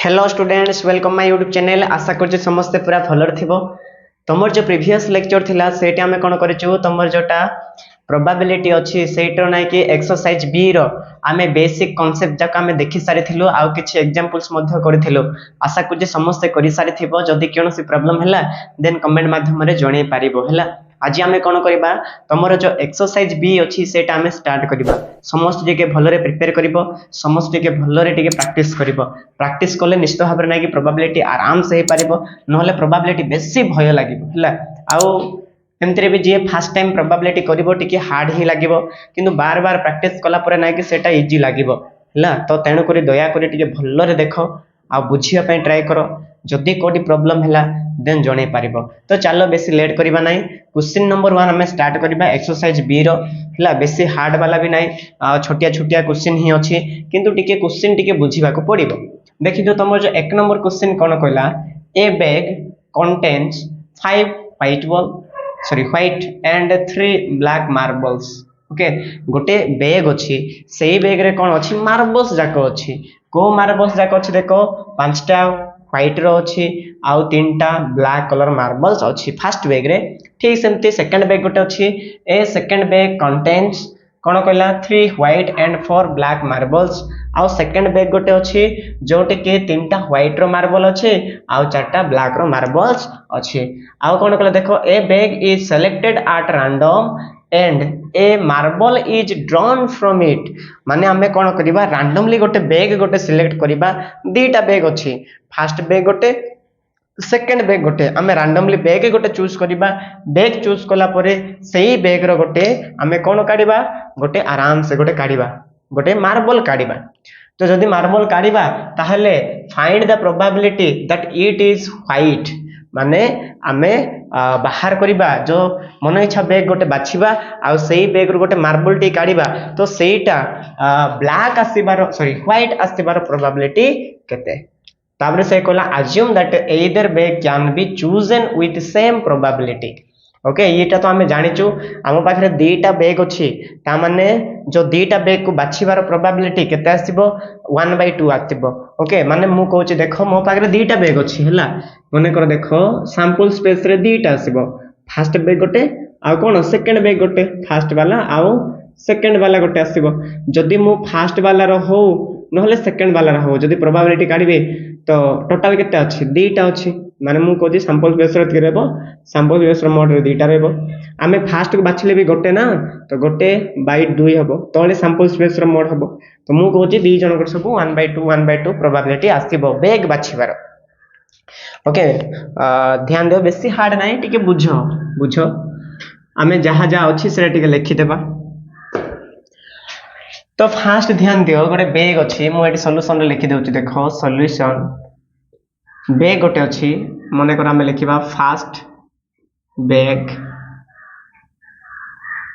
Hello students, welcome my YouTube channel. आशा करछि समस्ते पूरा भलर थिबो। तमर जो प्रीवियस लेक्चर थिला सेटी हमें कोन करिछु, तमर जोटा प्रोबेबिलिटी अछि सेटर नै कि एक्सरसाइज बी रो आमे बेसिक कांसेप्ट जाक आमे देखि सारि थिलु आ किछि एग्जांपल्स मध्ये करिथिलु। आशा करछि समस्ते करि सारि थिबो। जदि कोनोसी प्रॉब्लम हैला देन कमेंट माध्यम रे जणे पारिबो हैला। आज आमे कोन करिबा, तमर जो एक्सरसाइज बी अछि सेटा आमे स्टार्ट करिबा। समस्त जे के भलरे प्रिपेयर करिबो, समस्त जे के भलरे टिके प्रैक्टिस करिबो। प्रैक्टिस कले निश्चित भाबरे नै कि प्रोबेबिलिटी आराम से हे पारिबो, नहले प्रोबेबिलिटी बेसी भय लागिबो हैला। आउ एमतरे भी जे फर्स्ट टाइम प्रोबेबिलिटी करिवो टिके हार्ड ही लागिवो, किंतु बार बार प्रैक्टिस कला परे नै कि सेटा इजी लागिवो हैला। तो तेणु करी दया करी टिके भल्लरे देखो आ बुझिया पय ट्राई करो। जदि कोडी प्रॉब्लम हैला देन जणे पारिबो। तो चलो बेसी लेट करिबा नै, क्वेश्चन नंबर 1 हमें स्टार्ट करिबा एक्सरसाइज बी रो हैला। बेसी हार्ड वाला भी नै, छोटिया छोटिया क्वेश्चन ही अछि, किंतु टिके क्वेश्चन टिके बुझिबा को पड़िबो। देखि जो तमर जो 1 नंबर क्वेश्चन कोन कहला, ए bag contains 5 white and 3 black marbles। Okay, गोटे बैग अछि, सेही बैग रे कोन अछि, मार्बल्स जाको अछि। को मार्बल्स जाको अछि देखो, 5टा व्हाइट रो अछि आउ 3टा ब्लैक कलर मार्बल्स अछि फर्स्ट बैग रे। ठीक सेमती सेकंड बैग गोटे अछि, ए सेकंड बैग कंटेन्स कोन कहला 3 white and 4 black marbles। आउ सेकंड बैग गोटे अछि जोटे के 3टा व्हाइट रो मार्बल अछि आउ 4टा ब्लैक रो मार्बल्स अछि। आउ कोन कहला देखो, ए bag is selected at random and A marble is drawn from it. माने हमें कोन करिबा, रैंडमली गोटे बैग गोटे सिलेक्ट करिबा। दीटा बैग अछि, फर्स्ट बैग गोटे, सेकंड बैग गोटे। हमें रैंडमली बैग गोटे चूज करिबा। बैग चूज कला परे सेही बैग रो गोटे हमें कोन काढिबा, गोटे आराम से गोटे काढिबा, गोटे मार्बल काढिबा। तो जदि मार्बल काढिबा ताहले find the probability that it is white. माने हमें बाहर करिबा, जो मन इच्छा बैग गोटे बाछिबा आ सेही बैग रो गोटे मार्बल टी काढिबा, तो सेहीटा ब्लैक आसीबार सॉरी व्हाइट आसीबार प्रोबेबिलिटी केते। ताबरे से कहला assume that either bag can be chosen with same probability। Okay, एटा तो हमें जानिचु, हम पाखरे दीटा बैग अछि, ता माने जो दीटा बैग को बाछिबार प्रोबेबिलिटी केते आसीबो, 1/2 आसीबो। ओके, माने मु कहूची देखो, मो पाखरे दीटा बैग अछि हैला। मने कर देखो, सैंपल स्पेस रे दीटा आसीबो, फर्स्ट बैग गोटे आ कोन सेकंड बैग गोटे। फर्स्ट वाला आउ सेकंड वाला गोटे आसीबो। जदि मु फर्स्ट वाला रो हो नहले सेकंड वाला रो हो, जदि प्रोबेबिलिटी काढिबे तो टोटल केते अछि, दीटा अछि। माने मु कहूची सैंपल स्पेस रे रहबो, सैंपल स्पेस रो मोड रे दीटा रहबो। आमे फर्स्ट को बाछिले भी गोटे ना, तो गोटे बाय 2 हबो, तळे सैंपल स्पेस रो मोड हबो। तो मु कहूची दी जन को सब 1/2 प्रोबेबिलिटी आसीबो बैग बाछिबार। ओके, ध्यान दियो, बेसी हार्ड नाही, टिके बुझो। आमे जहा जहा अछि सेटा टिके लिखि देबा। तो फास्ट ध्यान दियो, गोटे बैग अछि, मु एटी सॉल्यूशन रे लिखि देउची। देखो सॉल्यूशन, बैग गोटे अछि, मने कर आमे लिखिबा फर्स्ट बैग,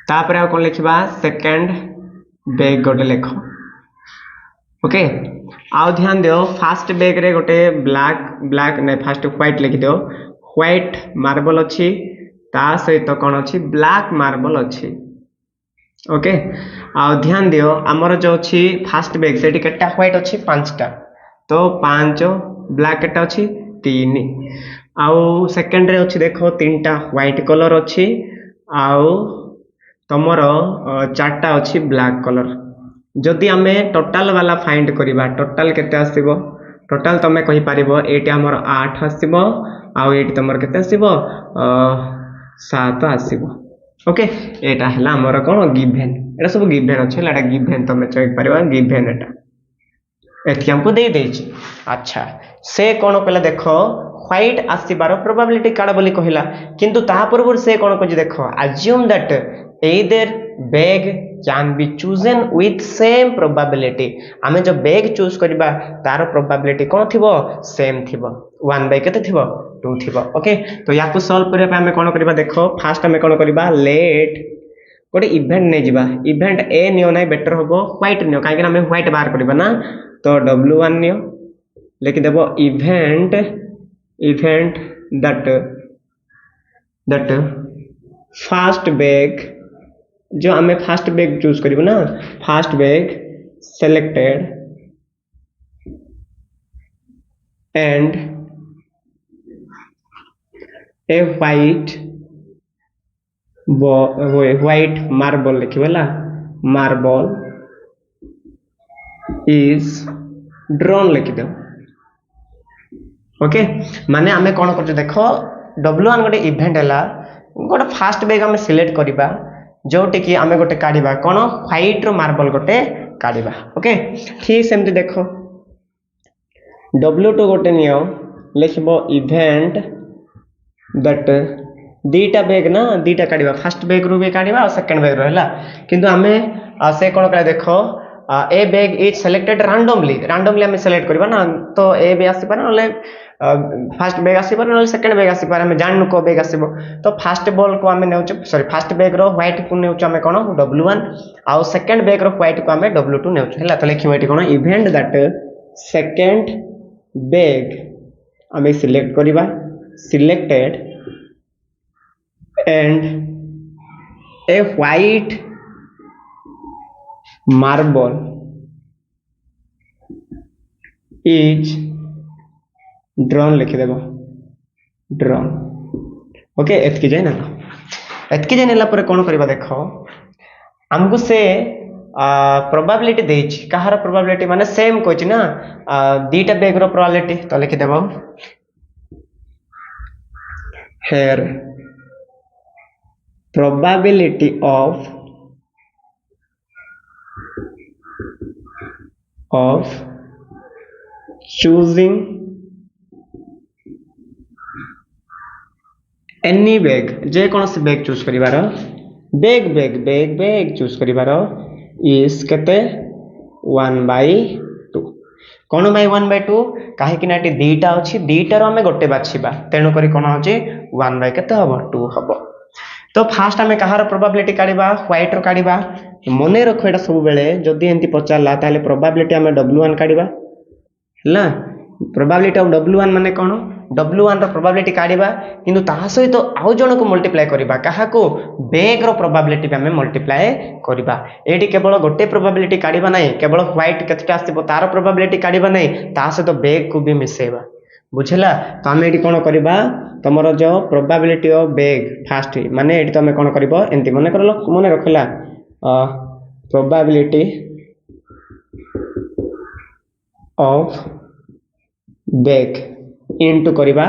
तापर आ कोन लिखिबा सेकंड बैग गोटे लिखो। ओके, आउ ध्यान दियो, फर्स्ट बैग रे गोटे ब्लैक नै, फर्स्ट व्हाइट लिखि दियो। व्हाइट मार्बल अछि, ता सहित कोन अछि, ब्लैक मार्बल अछि। ओके, आ ध्यान दियो, हमर जो अछि फर्स्ट बैग सेठी केटा व्हाइट अछि, 5टा, तो 5 ब्लैक केटा अछि, 3। आउ सेकंड रे अछि देखो 3टा व्हाइट कलर अछि, आउ तमरो 4टा अछि ब्लैक कलर। जदि हमें टोटल वाला फाइंड करिबा, टोटल केते आसीबो, टोटल तमे कहि पारिबो, एटी हमर 8 आसीबो, आउ एटी तमर केते आसीबो, 7 आसीबो। ओके, एटा हला हमर कोन गिवन। एटा सब गिवन अछि, एटा गिवन तमे चेक पारिबा, गिवन एटा एथि हमको दे देछि। अच्छा, से कोन कहला देखो, व्हाइट आसीबार प्रोबेबिलिटी काडा बोली कहिला, किंतु ता पूर्व से कोन कहि देखो, assume that either bag can be chosen with same probability। हमें जो बैग चूज करिबा तार प्रोबेबिलिटी कोन थिबो, सेम थिबो, 1 बाय केते थिबो, 2 थिबो। ओके, तो याकु सॉल्व करिबा हमें कोन करिबा देखो, फर्स्ट हमें कोन करिबा, लेट गोटे इवेंट नै जिबा। इवेंट ए नियो नै बेटर होबो, व्हाइट नियो, काहे कि हमें व्हाइट बाहर करिबा ना। तो w1 नियो, लिखि देबो इवेंट दैट फर्स्ट बैग, जो हमें फर्स्ट बैग चूज करिबो ना, first bag selected and a white marble लिखिबला marble is drawn लिखिदो ओके माने आमे कोन करछ देखो W1 गोटे इवेंट हैला गोटे फास्ट बैग आमे सिलेक्ट करिबा जोटे कि आमे गोटे काढिबा कोन व्हाइट रो मार्बल गोटे काढिबा ओके ठीक सेमति देखो W2 गोटे नियो लिखिबो इवेंट दैट दीटा बैग ना दीटा काढिबा फर्स्ट बैग रो भी काढिबा और सेकंड बैग रो हैला किंतु आमे से कोन करे देखो ए बैग इज सिलेक्टेड रैंडमली आमे सिलेक्ट करबा ना तो ए भी आसी पारे नले फर्स्ट बैग आसी पारे नले सेकंड बैग आसी पारे आमे जाननु को बैग आसीबो तो फर्स्ट बॉल को आमे नेउछ सॉरी फर्स्ट बैग रो व्हाइट को नेउछ आमे कोन W1 आ सेकंड बैग रो व्हाइट को आमे W2 नेउछ हैला तो लिखिबो एटी कोन इवेंट दैट सेकंड बैग आमे सिलेक्ट करबा selected and a white marble is drawn लिखि देबो drawn ओके एतकी जाय ना एतकी जाय नेला पर कोन करबा देखो हमको से प्रोबेबिलिटी देछि कहार प्रोबेबिलिटी माने सेम कोछि ना दीटा बैग रो प्रोबेबिलिटी तो लिखि देबो here probability of choosing any bag जे कौन से बैग चूज करिवार बैग चूज करिवार इज केते 1/2 कोन बाय 1/2 काहे कि नाटी दीटा अछि दीटा रो हमें गोटे बाछिबा तेनु करी कोन होची 1/ केते हबो 2 हबो तो फास्ट आमे कहार प्रोबेबिलिटी काढिबा व्हाइट रो काढिबा मने रखो एटा सब बेले जदी एंती पचारला ताले प्रोबेबिलिटी आमे W1 काढिबा हला प्रोबेबिलिटी ऑफ W1 माने कोन W1 रो प्रोबेबिलिटी काढिबा किंतु ता सहित आउ जण को मल्टीप्लाई करिबा काहा को बैग रो प्रोबेबिलिटी पे आमे मल्टीप्लाई करिबा एटी केवल गोटे प्रोबेबिलिटी काढिबा नै केवल व्हाइट केतटा आसीबो तार प्रोबेबिलिटी काढिबा नै ता सहित बैग को भी मिसेबा बुझला तो आमे एटी कोन करिबा तमरो जो प्रोबेबिलिटी ऑफ बैग फास्ट माने एटी तमे कोन करिवो एंती मने रखला प्रोबेबिलिटी ऑफ बैग इनटू करिबा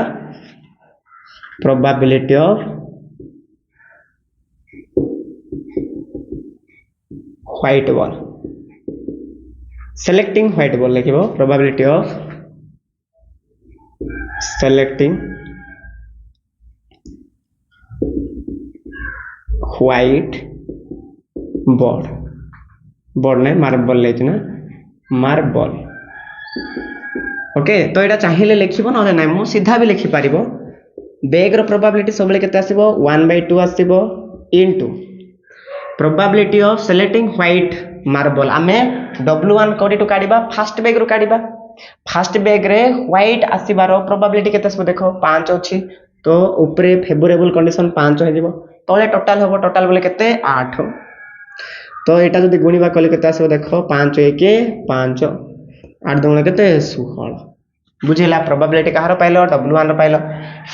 probability of white ball selecting white ball लिखिबो probability of selecting white board ने मार्बल लेछि ना मार्बल ओके तो एटा चाहिए लिखिबो न नै मु सीधा भी लिखि पारिबो बैग रो प्रोबेबिलिटी सबले केते आसीबो 1/2 आसीबो into probability of selecting white marble आमे W1 कोडी टू काढिबा फर्स्ट बैग रो काढिबा फर्स्ट बैग रे व्हाइट आसीबार प्रोबेबिलिटी केते आसीबो देखो 5 अछि तो ऊपरे फेवरेबल कंडीशन 5 हे दिबो तळे टोटल होबो टोटल बोले केते 8 तो एटा जदी गुणीबा कले केते आसीबो देखो 5 1 5 8 दुणे केते 16 बुझिला प्रोबेबिलिटी कहार पाइलो W1 रो पाइलो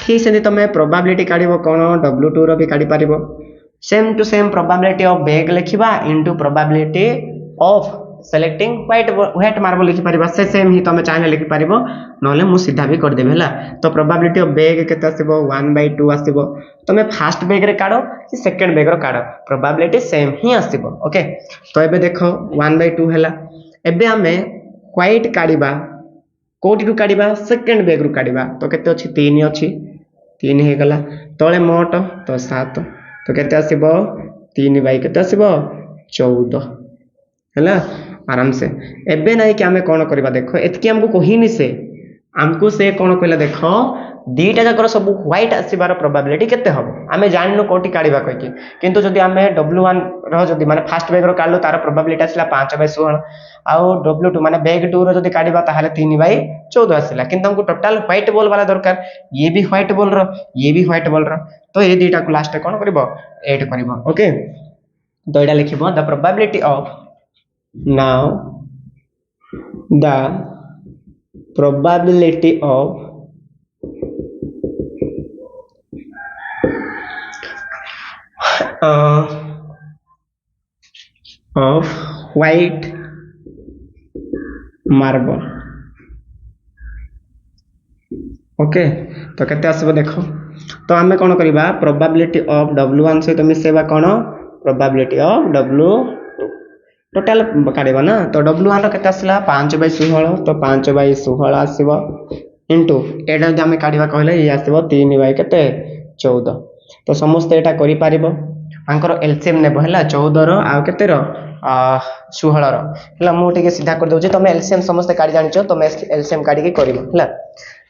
ठीक सेनी तमे प्रोबेबिलिटी काढिबो कोन W2 रो भी काढि पारिबो same to same probability of bag लिखिबा into probability of selecting white marble लिखि परिबा से सेम ही तमे चाहे लिखि परिबो नले मु सीधा भी कर देबे हला तो प्रोबेबिलिटी ऑफ बैग केते आसीबो 1/2 आसीबो तमे फर्स्ट बैग रे काढो कि सेकंड बैग रो काढो प्रोबेबिलिटी सेम ही आसीबो ओके तो एबे देखो 1/2 हला एबे हमें व्हाइट काढिबा कोटी रु काढिबा सेकंड बैग रु काढिबा तो केते अछि 3 अछि 3 हे गला तळे मोट तो 7 तो केते आसीबो 3 बाई केते आसीबो 14 हला आराम से एबे नाही कि हमें कोन करबा देखो एतकी हमको कहिनी से हमको से कोन कहला देखो दीटा जकर सब व्हाइट आसीबार प्रोबेबिलिटी केते हबो हमें जाननु कोटी काढिबा कहि किंतु जदी हमें W1 रो जदी माने फर्स्ट बैग रो काढलो तार प्रोबेबिलिटी आसिला 5/16 आ W2 माने बैग 2 रो जदी काढिबा ताहाले 3/14 आसिला किंतु हमको टोटल व्हाइट बॉल वाला दरकार ये भी व्हाइट बॉल रो ये भी व्हाइट बॉल रो तो ये दीटा को लास्ट कोन करबो ऐड करबो ओके तो एडा लिखिबो the probability of now the probability of white marble okay तो केते आसबो देखो तो आमे कोन करबा प्रोबेबिलिटी ऑफ w1 सहित मिसेबा कोन प्रोबेबिलिटी ऑफ w2 टोटल काढिबा ना तो w1 रो केते आसला 5/16 तो 5/16 आसीबो इनटू एडा जे आमे काढिबा कहले ये आसीबो 3 केते 14 तो समस्त एटा करि पारिबो आंकर एलसीएम नेबो हला 14 रो आ केते रो 16 रो हला मु टिके सीधा कर दउची तमे एलसीएम समस्त काढि जानिचो तमे एलसीएम काढि के करिवो हला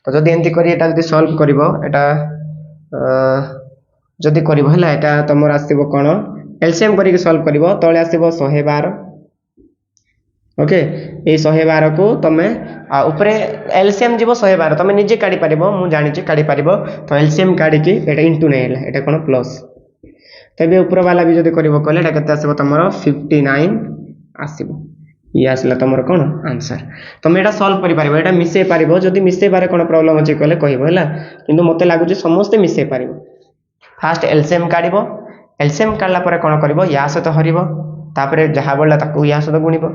तो जदि एंती करी एटा जदि सॉल्व करिवो एटा जदि करिवो हला एटा तमर आसीबो कोन एलसीएम करी के सॉल्व करिवो तळे आसीबो 112 ओके ए 112 को तमे ऊपरे एलसीएम जीवो 112 तमे निजे काढि पारिबो मु जानि छी काढि पारिबो तो एलसीएम काढि के एटा इनटू नै हला एटा कोन प्लस तबे ऊपर वाला भी जदि करिवो कहले एटा केते आसीबो तमरो 59 आसीबो ये आसला तमरो कोन आंसर तमे एटा सॉल्व करि पारिबो एटा मिसे पारिबो जदि मिसे बारे कोन प्रॉब्लम अछि कहले कहिबो हला किंतु मते लागु जे समस्त मिसे पारिबो फास्ट एलसीएम काढिबो एलसीएम काढला परे कोन करिवो या सहित हरिबो तापरे जहा बोलला ताकू या सहित गुणिबो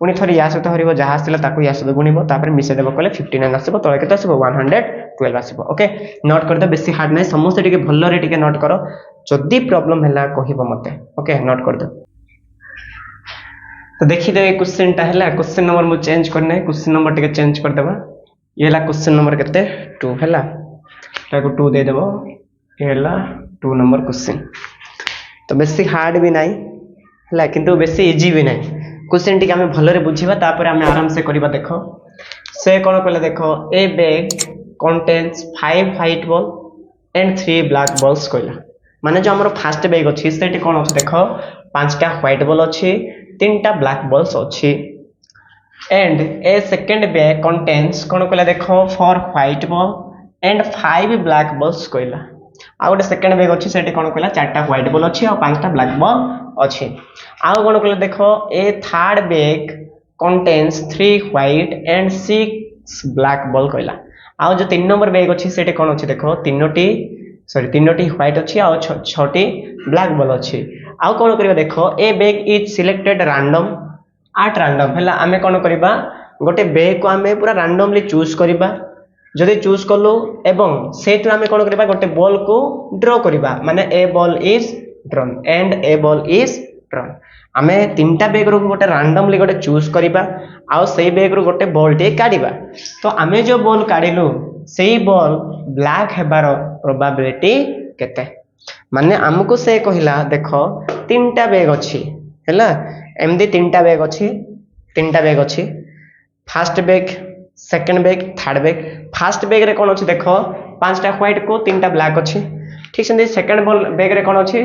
पुनी थोड़ी या सहित हरिबो जहा आसला ताकू या सहित गुणिबो तापरे मिसे देबो कहले 59 आसीबो तळे केते आसीबो 112 आसीबो ओके नोट कर दे बेसी हार्ड नै समस्त टिके भल्लो रे टिके नोट करो जदि प्रॉब्लम हैला कहिबो मते ओके नोट कर दे तो देखि दे क्वेश्चन टा हैला क्वेश्चन नंबर मु चेंज करने क्वेश्चन नंबर टिके चेंज कर देबा ये हैला क्वेश्चन नंबर केते 2 हैला ताको 2 दे देबो ये हैला 2 नंबर क्वेश्चन तो बेसी हार्ड भी नाही हैला किंतु बेसी इजी भी नाही क्वेश्चन टिके हमें भलो रे बुझिबा तापर हमें आराम से करबा देखो से कोन कहले देखो ए bag contains 5 white ball and 3 black balls कहला माने जो हमर फर्स्ट बैग अछि सेठी कोन अछि देखो 5टा व्हाइट बॉल अछि 3टा ब्लैक बॉल्स अछि and a second bag contains कोन कहला देखो 4 white ball and 5 black balls कहला आ गोटे सेकंड बैग अछि सेठी कोन कहला 4टा व्हाइट बॉल अछि और 5टा ब्लैक बॉल अछि आ कोन कहला देखो a third bag contains 3 white and 6 black ball कहला आ जो 3 नंबर बैग अछि सेठी कोन अछि देखो तीनोटी व्हाइट अछि आ 6टी ब्लैक बॉल अछि आ कोन करिवा देखो ए bag is selected random at random हला आमे कोन करिबा गोटे बैग को आमे पूरा रैंडमली चूज करिबा जदि चूज करलो एवं सेटु आमे कोन करिबा गोटे बॉल को ड्रॉ करिबा माने a ball is drawn and a ball is drawn आमे तीनटा बैग रो गोटे रैंडमली गोटे चूज करिबा आ सेई बैग रो गोटे बॉल टे काढिबा तो आमे जो बॉल काढिलु सेई बॉल ब्लैक हेबार प्रोबेबिलिटी केते माने हमको से कहिला देखो तीनटा बैग अछि हैला एमदी तीनटा बैग अछि first bag second bag third bag first bag रे कोन अछि देखो 5टा व्हाइट को 3टा ब्लैक अछि ठीक से सेकंड बॉल बैग रे कोन अछि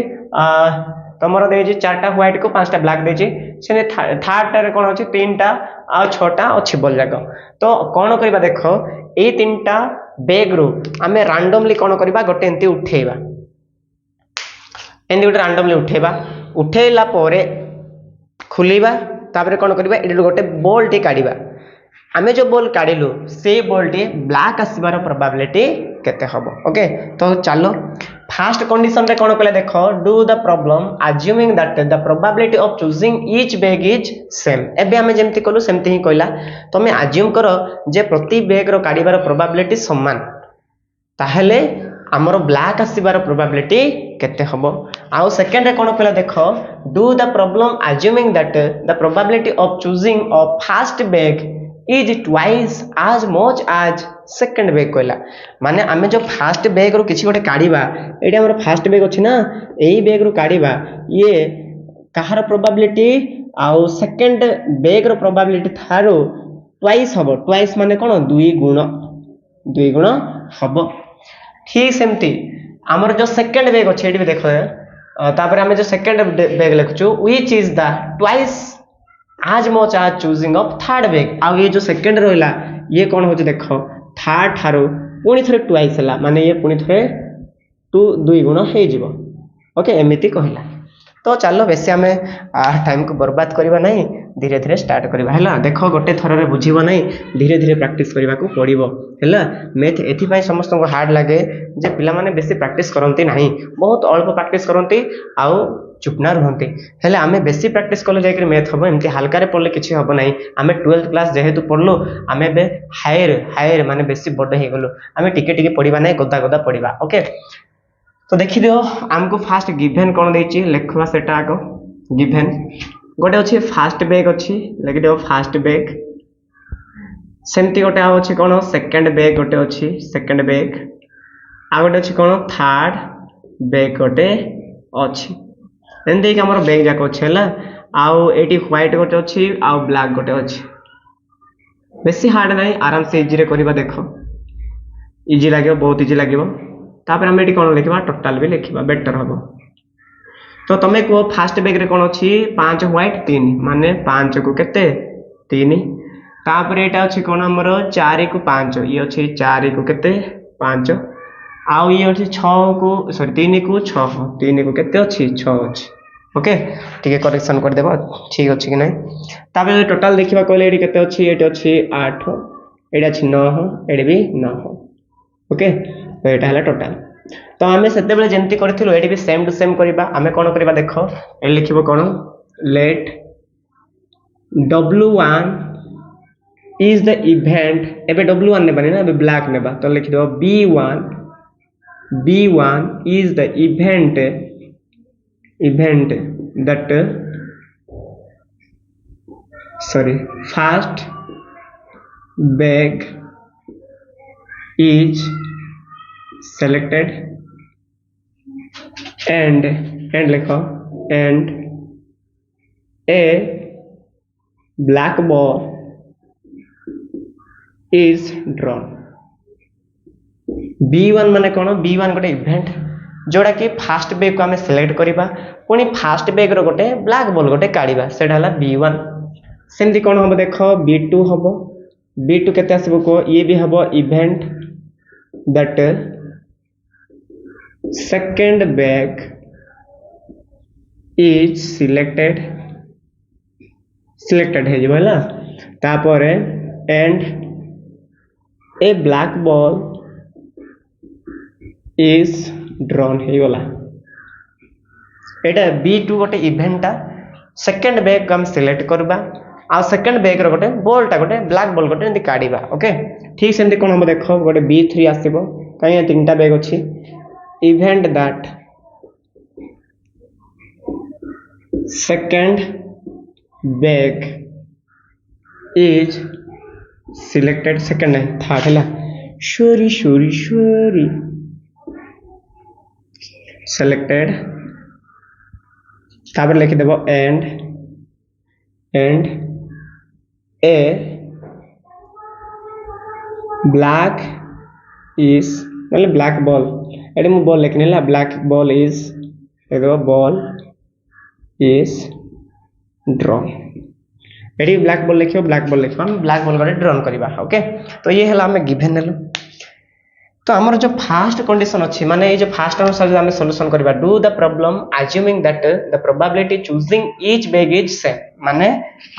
तमरो देजी 4टा व्हाइट को 5टा ब्लैक देजी से थर्ड रे कोन अछि 3टा आ 6टा अछि बॉल जाक तो कोन करबा देखो ए तीनटा बैग रो हमें रैंडमली कोन करबा गोटे एंती उठेबा एंती गोटे रैंडमली उठेला परे खुलीबा तापर कोन करबा एडी गोटे बॉल टी काढीबा आमे जो बॉल काढिलु से बॉल टी ब्लैक आसीबार प्रोबेबिलिटी केते हबो ओके तो चलो फर्स्ट कंडीशन रे कोन कहले देखो do the problem assuming that the probability of choosing each bag is same एबे हमें जेमति कलु सेमति ही कहला तो हमें अज्यूम करो जे प्रति बैग रो काढीबार प्रोबेबिलिटी समान ताहेले हमरो ब्लैक आसीबार प्रोबेबिलिटी केते हबो आउ सेकंड रे कोन कहला देखो do the problem assuming that the probability of choosing a first bag is twice as much as second bag कहला माने आमे जो फर्स्ट बैग रो किछि गोटे काढीबा एडी हमर फर्स्ट बैग अछि ना एई बैग रो काढीबा ये कहार प्रोबेबिलिटी आउ सेकंड बैग रो प्रोबेबिलिटी थारो ट्वाइस हबो ट्वाइस माने कोन दुई गुण हबो ठीक सेमती हमर जो सेकंड बैग अछि एडी देखो तापर हमें जो सेकंड बैग लिखछु which is the twice as much as choosing of third bag आ ये जो सेकंड रहला ये कोन होचे देखो थर्ड थारो पुनी थरे ट्वाइस हला माने ये पुनी थरे 2 गुण हे जिवो ओके एमिति कहला तो चलो बेसी आम टाइम को बर्बाद करवा नहीं धीरे धीरे स्टार्ट करवा है देख गोटे थर बुझीब नहीं धीरे धीरे प्रैक्टिस करने को पड़ो है मैथ एथपाई समस्त को हार्ड लगे जे पिला माने बेसी प्रैक्टिस करती नहीं बहुत अल्प प्रैक्टिस करती आउ चुपना रुहति हेले आमे बेसी प्रैक्टिस कले जाकर मैथ हम एमती हल्का पढ़ले किसी हम ना आम 12th क्लास जेहेतु पढ़लु आम ए हायर हायर माने बेसी बड़ हो गलु आम टिके पढ़ा ना गदा गदा पढ़ा ओके तो देखी दियो आमको फास्ट गिभेन कौन देछि लेखवा सेटा आको गिभेन गोटे अच्छी फास्ट बैग अच्छी लिखि दियो फास्ट बैग सेमती गोटे आ अच्छी कौन सेकेंड बैग गोटे अच्छी सेकेंड बैग आ गोटे अच्छी कौन थर्ड बैग गोटे अच्छी एमती आम बैग जाक अच्छे है आउ ये व्हाइट गोटे अच्छी आउ ब्लैक गोटे अच्छी बेसी हार्ड ना आराम से इजी करवा देख इजी लगे बहुत इजी लगे तापर आम ये कौन लिखा टोटाल भी लिखा बेटर हम तो तुम कह फास्ट बैग रे कौन अच्छी 5 व्हाइट 3 माने 5 को केते 3 तापर एटा अच्छी कौन आमर 4 को 5 ये अच्छी 4 को केते 5 आउ ये अच्छी 6 को सॉरी 3 को 6 3 को केते अच्छी 6 अच्छी ओके ठीक करेक्शन कर देबो ठीक अछि कि नहीं तापर टोटाल देखिबा कहले एडी केते अछि एटी अछि 8 एडी अछि 9 एडी भी 9 ओके तो एटा हला टोटाल तो आमे सेते बेले जेंती करथिलु एडी भी सेम टू सेम करबा आमे कोन करबा देखो ए लिखिबो कोन let w1 is the event एबे w1 ने बने ना एबे ब्लैक नेबा तो लिखि दो b1 is the event that first bag is selected and लिखो and a black ball is drawn b1 माने कौन b1 गोटे इवेंट जोड़ा कि फास्ट बैग को आम सिलेक्ट करवा पुणी फास्ट बैग रो गोटे ब्लैक बॉल गोटे काढ़ा से b1 सेमती कौन हम देख b2 हम b2 केते आसीबो को ये भी हम event that second bag is selected है जबला तापर and a black ball is drawn हो गला एटा b2 गोटे इवेंटा सेकंड बैग को हम सिलेक्ट करबा आ सेकंड बैग रो गोटे बॉलटा गोटे ब्लैक बॉल गोटे एंती काढीबा ओके ठीक सेमती कोन हम देखो गोटे b3 आसीबो काई तीनटा बैग अछि event that second bag is selected second नहीं थर्ड है सॉरी selected तापर लिखि देबो एंड ए ब्लैक इज मतलब ब्लैक बॉल एडी मु बॉल लिखने ला ब्लैक बॉल इज देखो बॉल इज ड्रॉन एडी ब्लैक बॉल लिखियो हम ब्लैक बॉल गोटे ड्रॉन करबा ओके तो ये हला हमें गिवन नेलो तो आमर जो फास्ट कंडीशन अच्छी माने ये जो फास्ट अनुसार जो हमें सॉल्यूशन करबा do the problem assuming that the probability choosing each bag is same माने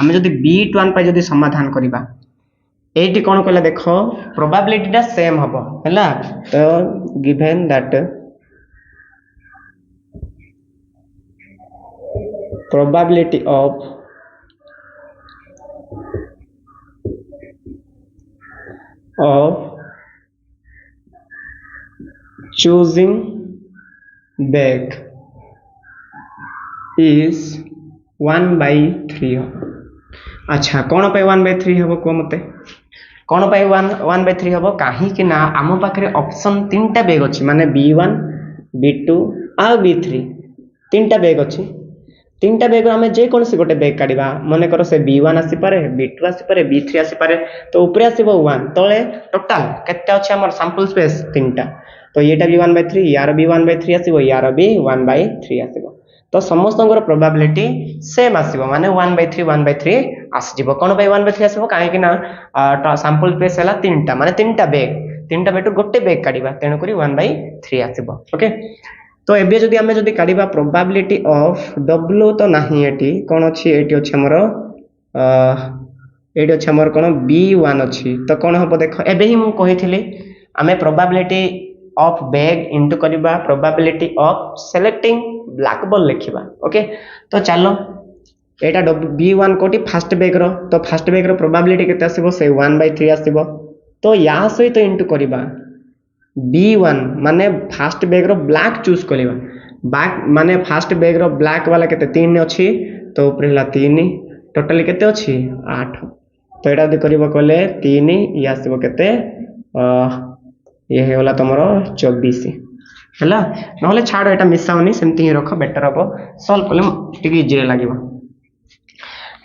हमें जदी b1 पे जदी समाधान करबा एटी कोन कहला देखो प्रोबेबिलिटी टा सेम हबो हैला तो given that probability of choosing bag is 1/3 अच्छा कौन पे 1/3 हम को मते कौन पे 1/3 हम कहीं कि ना आम पाखे ऑप्शन 3टा बैग अच्छी माने b1 b2 आ b3 3टा बैग अच्छी 3टा बैग आम जेकोसी गोटे बैग काढ़ा मन कर से b1 आसी पारे b2 आसी पारे b3 आसी पारे तो ऊपर आसीबो 1 तळे टोटल केते अछि हमर सैंपल स्पेस 3टा तो येटा भी 1/3 यार भी 1/3 आसीबो यार भी 1/3 आसीबो तो समस्त प्रोबेबिलिटी सेम आसीबो माने 1/3 आसीबो कोन भाई 1/3 आसीबो काहे कि ना सैंपल स्पेस हला 3टा माने 3टा बैग 3टा बैग गोटे बैग काढिबा तेनु करी 1/3 आसीबो ओके तो एबे जदि आमे जदि काढिबा प्रोबेबिलिटी ऑफ w तो नाही एटी कोन अछि एटी अछि हमर एटी अछि हमर कोन b1 अछि तो कोन हबो देखो एबे ही मु कहिथिली आमे प्रोबेबिलिटी ऑफ बैग इनटू करिबा probability of selecting black ball लिखिबा ओके तो चलो एटा b1 कोटी फर्स्ट बैग रो तो फर्स्ट बैग रो प्रोबेबिलिटी केते आसीबो से 1/3 आसीबो तो या सहित इनटू करिबा b1 माने फर्स्ट बैग रो ब्लैक चूज करिबा बैक माने फर्स्ट बैग रो ब्लैक वाला केते 3 अछि तो ऊपरला 3 टोटल केते अछि 8 तो एटा जदि करिबो कहले 3 या आसीबो केते ये हे वाला तमरो 24 हैला नहले छाड़ एटा मिसाउनी सेमति ही रखो बेटर हबो सॉल्व करले टिक इजी लागिबो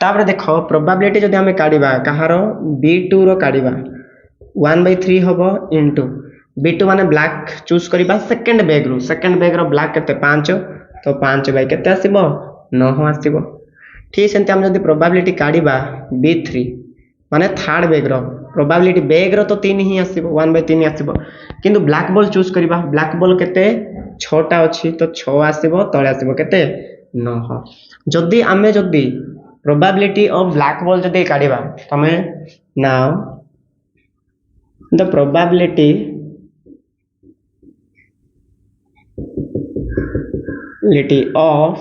तापर देखो प्रोबेबिलिटी जदि हमें काढिबा कहारो b2 रो काढिबा 1/3 हबो इनटू b2 माने ब्लैक चूज करिबा सेकंड बैग रो ब्लैक केते 5 तो 5 बाय केते आसीबो 9 आसीबो ठीक सेंते हम जदि प्रोबेबिलिटी काढिबा b3 माने थर्ड बैग रो प्रोबेबिलिटी बैग रो तो 3 ही आसीबो 1/3 आसीबो किंतु ब्लैक बॉल चूज करिबा ब्लैक बॉल केते 6 टा अछि तो 6 आसीबो तळे आसीबो केते 9 जदि आमे जदि प्रोबेबिलिटी ऑफ ब्लैक बॉल जदि काढिबा तमे now the probability of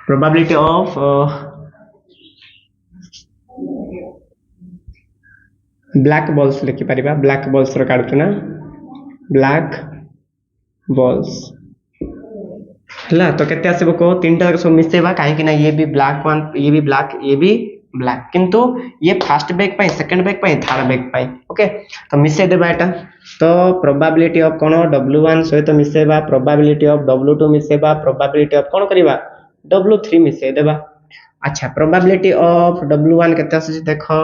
probability of black balls लिखि परिबा black balls रो काढुना black balls हला तो केते आसीबो को तीनटा सब मिसेबा काहे कि ना ये भी ब्लैक वन ये भी ब्लैक किंतु ये फर्स्ट बैग पाई सेकंड बैग पाई थर्ड बैग पाई ओके तो मिसे देबा एटा तो प्रोबेबिलिटी ऑफ कोन w1 सहित मिसेबा प्रोबेबिलिटी ऑफ w2 मिसेबा प्रोबेबिलिटी ऑफ कोन करिबा w3 मिसे देबा अच्छा प्रोबेबिलिटी ऑफ w1 केते आसी देखो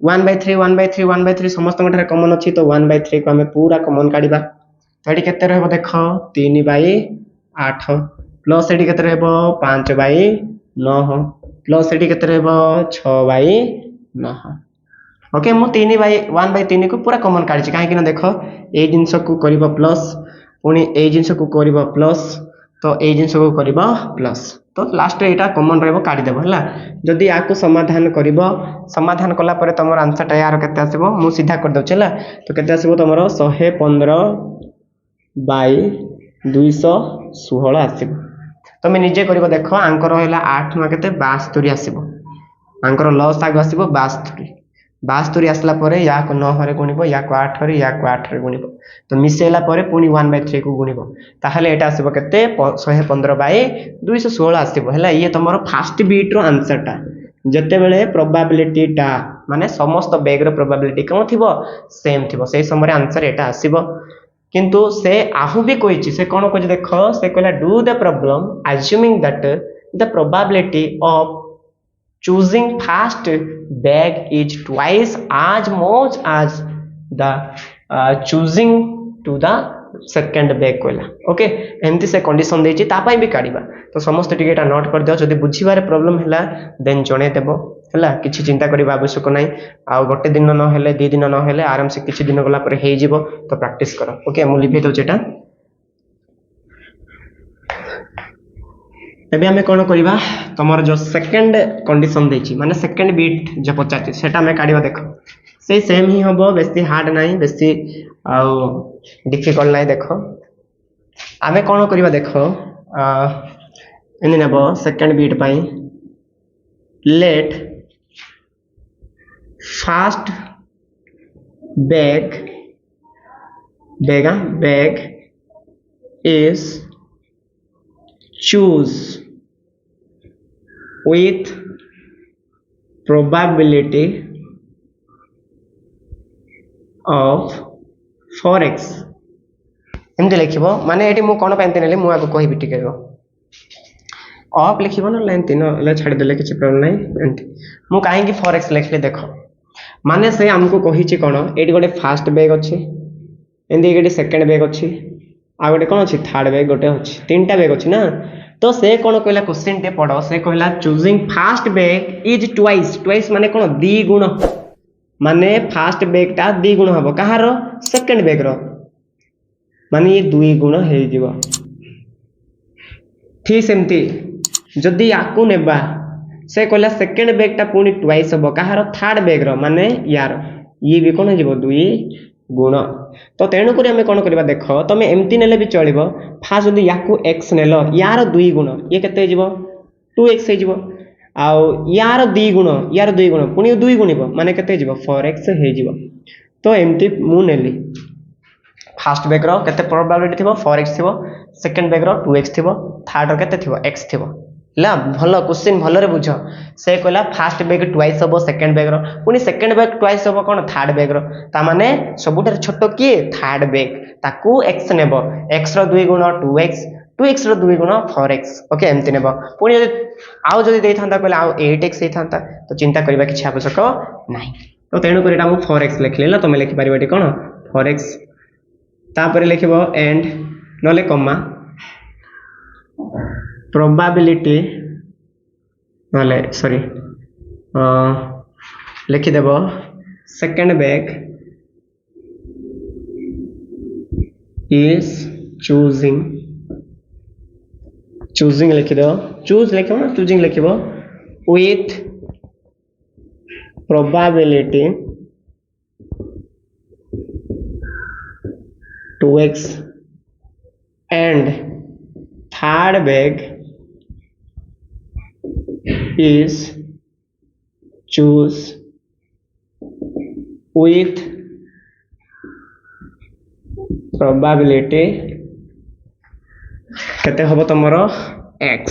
1/3 समस्त मठरे कॉमन अछि तो 1/3 को हमें पूरा कॉमन काढिबा तो एटी केते रहबो देखो 3/8 प्लस एटी केते रहबो 5/9 प्लस एटी केते रहबो 6/9 ओके मु 1/3 को पूरा कॉमन काढी काहे कि ना देखो ए जिंस को करिबो प्लस पुनी ए जिंस को करिबो प्लस तो ए जिंस को करिबो प्लस तो लास्ट रे एटा कॉमन रहबो काढी देबो हला जदी याको समाधान करिबो समाधान कला परे तमर आंसर टा यार केते आसीबो मु सीधा कर दउ चला तो केते आसीबो तमर 115/216 आसीबो तमे निजे करिबो देखो आंकर हैला 8 मा केते 72 आसीबो आंकर लॉस आगो आसीबो 72 आसला परे या को 9 रे गुणिबो या को 8 रे या को 8 रे गुणिबो तो मिसेला परे पुनी 1/3 को गुणिबो ताहले एटा आसीबो केते 115/216 आसीबो हैला ये तमरो फर्स्ट बीट रो आंसर टा जते बेले प्रोबेबिलिटी टा माने समस्त बैग रो प्रोबेबिलिटी कोन थिबो सेम थिबो सेही समय रे आंसर एटा आसीबो किंतु से आहु भी कोइछि से कोन कोइ देखो से कहला do the problem assuming that the probability of choosing first bag is twice as much as the choosing to the second bag Cola okay एमती से कंडीशन देछि ता पई भी काढिबा तो समस्त टिकेटा नोट कर दियो जदी बुझिबारे प्रॉब्लम हैला देन जणे देबो हैला किछि चिंता करिबा आवश्यक नै आ गोटे दिन न हेले 2 दिन न हेले आराम से किछि दिन गला पर हेइ जिवो तो प्रैक्टिस करो ओके मु लिखि दउ जेटा एबे हमें कोन करिबा तमर जो सेकंड कंडीशन देछि माने सेकंड बीट जो पचाछि सेटा हमें काढिबा देखो से सेम ही हबो बेसी हार्ड नाही बेसी आ डिफिकल्ट नाही देखो हमें कोन करिबा देखो एने नेबो सेकंड बीट पई let first bag is choose with probability of 4x एमती लिखिबो माने एटी मु कोन पेंते नेले मु आगो कहिबि टिकेबो ऑफ लिखिबो न लाइन 3 ले छाड़ देले किछि प्रॉब्लम नै एंती मु काहे कि 4x लिखले देखो माने से हमको कहिछि कोन एटी गोटे फर्स्ट बैग अछि एंदी एटी सेकंड बैग अछि आ गोटे कोन अछि थर्ड बैग गोटे अछि तीनटा बैग अछि ना तो से कोन कहला क्वेश्चन टे पढो से कहला choosing first bag is twice माने कोन द्वि गुण माने फर्स्ट बैग टा द्वि गुण हबो कहारो सेकंड बैग रो माने ये 2 गुण हो ठीक सेमती जदि याकू नेबा से कहला सेकेंड बैगटा पुणी ट्वाइस हम कहार थर्ड बैग माने यार ये भी कौन हो 2 गुण तो तेणुक आम कौन करवा देख तुम एमती नेले भी चलो फास्ट जब या एक्स नेल यार 2 गुण ये के 2x हो यार 2 गुण पुणी 2 गुणिब माने के 4x हो तो एमती मुझे फास्ट बैग के प्रोबेबिलिटी थी 4x थी सेकेंड बैग 2x थी थर्ड के x थी ला भल क्वेश्चन भलरे बुझ से कहला फास्ट बैग ट्वाइस हम सेकेंड बैग पुणी सेकेंड बैग ट्वाइस हम कौन थर्ड बैग ताने सबुठ छोट किए थर्ड बैग ताकू एक्स नेब एक्स 2 गुण 2x 2 गुण 4x ओके एमती नेब पुणी आउ जदि था कहले आउ 8x होता तो चिंता करने किसी आवश्यक ना तो तेणुक 4x लिखली ना तुम लिखिपार ये कौन 4x तापर लिख एंड नले कमा प्रोबेबिलिटी नले सॉरी लिखिदेव सेकेंड बैग इज चूजिंग लिखिदेव चूज लिख चूजिंग लिख with probability 2x and third bag is choose with probability केते हबो तमरो x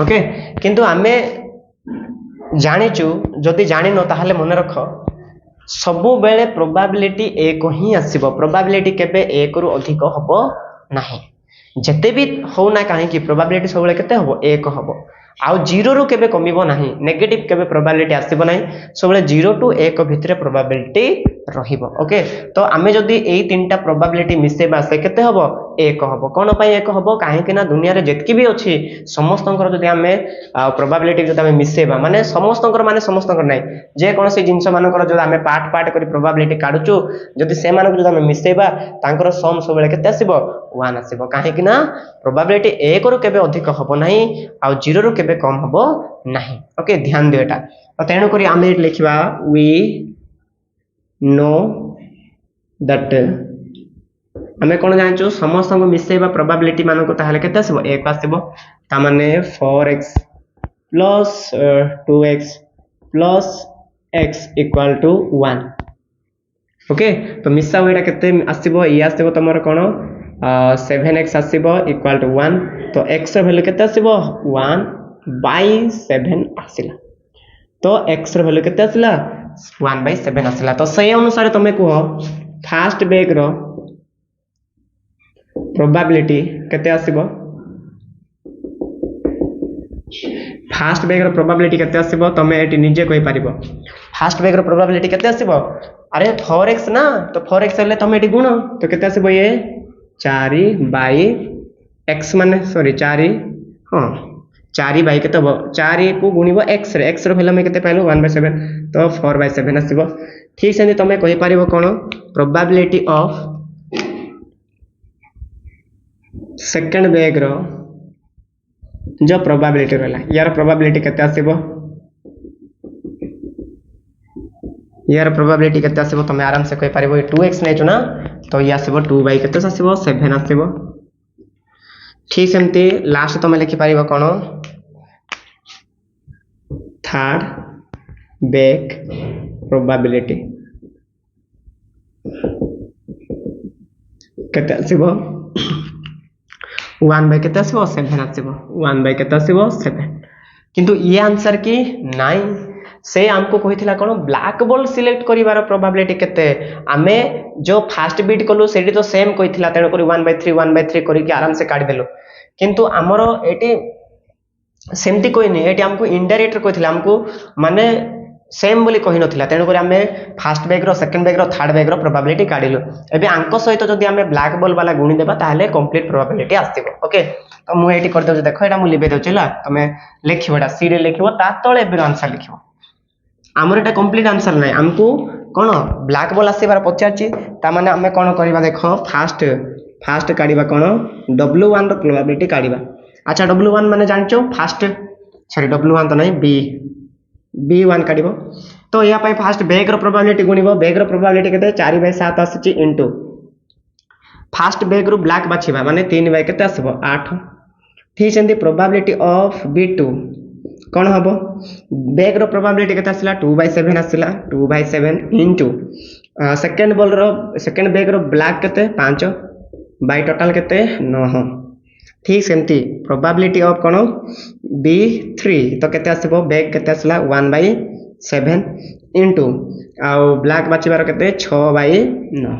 ओके किंतु आमे जानिचु जदि जानि न ताहले मन रख सबु बेले प्रोबेबिलिटी 1 ही आसीबो प्रोबेबिलिटी केबे 1 रु अधिक हबो नाही जेते भी होना कहीं प्रोबेबिलिटी सब केते हबो 1 हबो आउ 0 रु केबे कमिबो नाही नेगेटिव केबे प्रोबेबिलिटी आसीबो नाही सब 0 टू 1 भितरे प्रोबेबिलिटी रहिबो ओके तो आमे जदि एई तीनटा प्रोबेबिलिटी मिसेबा से केते हबो 1 हबो कोन पई 1 हबो काहे कि ना दुनिया रे जेतकी भी अछि समस्तंकर जदि आमे प्रोबेबिलिटी जदि आमे मिसेबा माने समस्तंकर नाही जे कोनसी जिंस मानकर जदि आमे पार्ट पार्ट करी प्रोबेबिलिटी काढुचु जदि से मानक जदि आमे मिसेबा तांकर सम सब केते आसीबो 1 आसीबो काहे कि ना प्रोबेबिलिटी 1 रु केबे अधिक हबो नाही आ 0 रु केबे कम हबो नाही ओके ध्यान दियो एटा तो तेणु करी आमे लिखिबा वी नो दैट आमे कोन जानचो समस्त को मिसेबा प्रोबेबिलिटी मानको ताहले केते आसीबो 1 आसीबो ता माने 4x plus 2x plus x equal to 1 okay तो मिसा वेडा केते आसीबो ये आसीबो तमरो कोन 7x आसीबो इक्वल टू 1 तो x र वैल्यू केते आसीबो 1/7 आसीला तो x र वैल्यू केते आसीला 1/7 आसीला तो सही अनुसार तमे को फास्ट बैग रो प्रोबेबिलिटी केते आसीबो फास्ट बैग रो प्रोबेबिलिटी केते आसीबो तमे एटी निजे कहि पारिबो फास्ट बैग रो प्रोबेबिलिटी केते आसीबो अरे 4x ना तो 4x ले तमे एटी गुण तो केते आसीबो ये 4/x माने सॉरी 4 हां 4 केते हो 4 को गुणिबो x रे x रो वैल्यू में केते पाइलो 1/7 तो 4/7 आसीबो ठीक से तमे कहि पारिबो कोन प्रोबेबिलिटी ऑफ सेकंड बैग रो जो प्रोबेबिलिटी रहला यार प्रोबेबिलिटी केते आसीबो यार प्रोबेबिलिटी केते आसीबो तमे आराम से कहि पारिबो 2x नेचो ना तो ये आसीबो 2 बाय केते आसीबो 7 आसीबो ठीक सेमती लास्ट तमे लिखि पारिबो कोन थर्ड बैग प्रोबेबिलिटी केते आसीबो 1 बाय केते आसीबो 7 आसीबो 1 बाय केते आसीबो 7 किंतु ये आंसर की नाइ से हमको कहिथिला कोन ब्लैक बॉल सिलेक्ट करिवार प्रोबेबिलिटी केते आमे जो फास्ट बीट कलु सेडी तो सेम कहिथिला तेन करी 1/3 करी के आराम से काढी देलो किंतु हमरो एटी सेमती कोइ नै एटी हमको इनडायरेक्ट कहिथिला हमको माने सेम बोली कहि नथिला तेन करी आमे फास्ट बैग रो सेकंड बैग रो थर्ड बैग रो प्रोबेबिलिटी काढिलो एबे अंक सहित जदी आमे ब्लैक बॉल वाला गुणी देबा ताहले कंप्लीट प्रोबेबिलिटी आसीबो ओके तो मु एटी कर दउ देखो एटा मु लिबे दउचला तमे लिखिबोडा सी रे लिखिबो ता तळे एबे आंसर लिखिबो हमर एटा कंप्लीट आंसर नै हमको कोन ब्लैक बॉल आसीबार पचारची ता माने हमें कोन करबा देखो फास्ट फास्ट काढ़ा कौन W1 प्रोबेबिलिटी काढ़ा। अच्छा W1 माने जानचो फास्ट सॉरी W1 तो नहीं B1 काढ़ तो या फास्ट बेग प्रोबेबिलिटी गुणिब बेग प्रोबेबिलिटी के 4/7 आसी इंटू फास्ट बेग रु ब्लैक बाछिबा माने 3 केते आसबो 8 ठीक सेमती प्रोबेबिलिटी ऑफ B2 कौन हम बेग प्रोबेबिलिटी के 2/7 आसला 2/7 into second ball second bag black के 5 बाय टोटाल के 9 ठीक सेमती प्रोबेबिलिटी ऑफ कौन B3 तो केते आसबो बेग केते आसला 1/7 इंटू आउ ब्लैक बाछिबार केते 6/9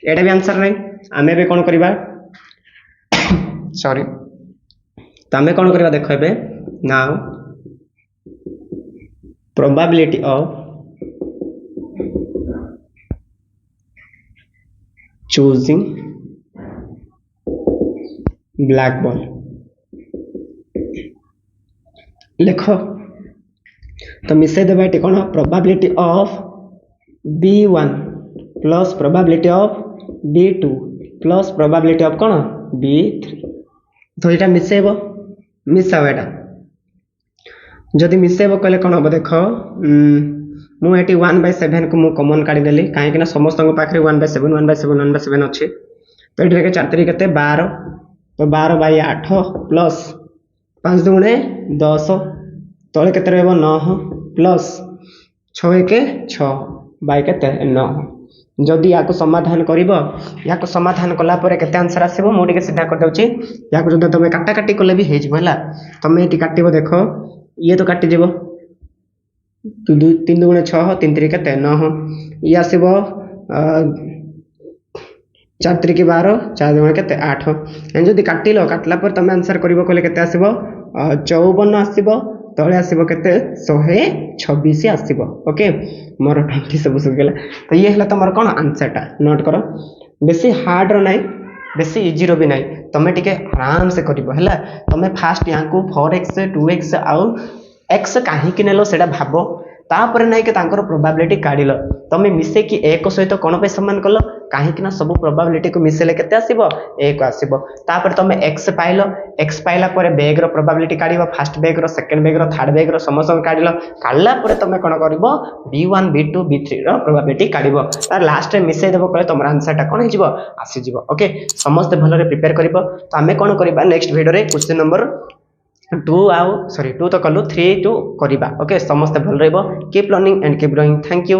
एटा भी आंसर नहीं आमे भी कौन करबा सॉरी तो आमे कौन करबा देखो एबे now probability of choosing black ball लिखो तो मिसे देबा eighty cone probability of B1 plus probability of B2 plus probability of cone B3 तो एटा मिसेबो मिसाव एटा जदि मिसेब कहले कौन हम देख मुझे 1/7 को मुझे कमन काढ़ी देली कहीं समस्त पाखे 1/7 1/7 1/7 अच्छे तो ये 4 3 के 12 तो 12/8 प्लस 5 2 10 तले के 9 प्लस 6 1 6 बाय के 9 जदि या समाधान कर या समाधान कलापर के आंसर आसो मुझे सीधा कर दूसरी या जो तुम काटा काटी कले भी है तुम ये काट देख ये तो काटी जीव 3 2 6 3 3 के 9 ये आसब 4 3 की 12 4 2 के 8 जदि काटिल काटला पर तुम आंसर कर कहले आसब 54 आसब तले आसब के 126 आसब ओके मोर 20 सब सुगला तो ये है तुम कौन आंसरटा नोट कर बेसी हार्ड ना बेसी इजी रो भी नहीं तुम्हें टिके आराम से करिबो हला तुम्हें फास्ट यहाँ को 4x 2x आउ x कहीं नेलो सेटा भाबो तापर नहीं कि तांकर प्रोबेबिलिटी काढ़िल तुम मिसे कि एक सहित कौन पे समान कल कहीं सब प्रोबेबिलिटी को मिसेले केते आसीबो 1 आसीबो तापर तुम x पाइला पर बेग रो प्रोबेबिलिटी काढ़िबो फास्ट बेग रो सेकंड बेग रो थर्ड बेग रो समस्त काढ़िल काढ़ला पर तुम कौन करिबो B1 B2 B3 रो प्रोबेबिलिटी काढ़िबो तार लास्ट रे मिसे देबो कहले तुम आंसरटा कौन हिजिबो आसी जिवो ओके समस्त भलरे प्रिपेयर करिबो तो आमे कौन करिबा नेक्स्ट वीडियो रे क्वेश्चन नंबर 2 आउ सॉरी 2 तो कलु 3 टू करिबा ओके समस्त भल रहइबो keep learning and keep growing thank you.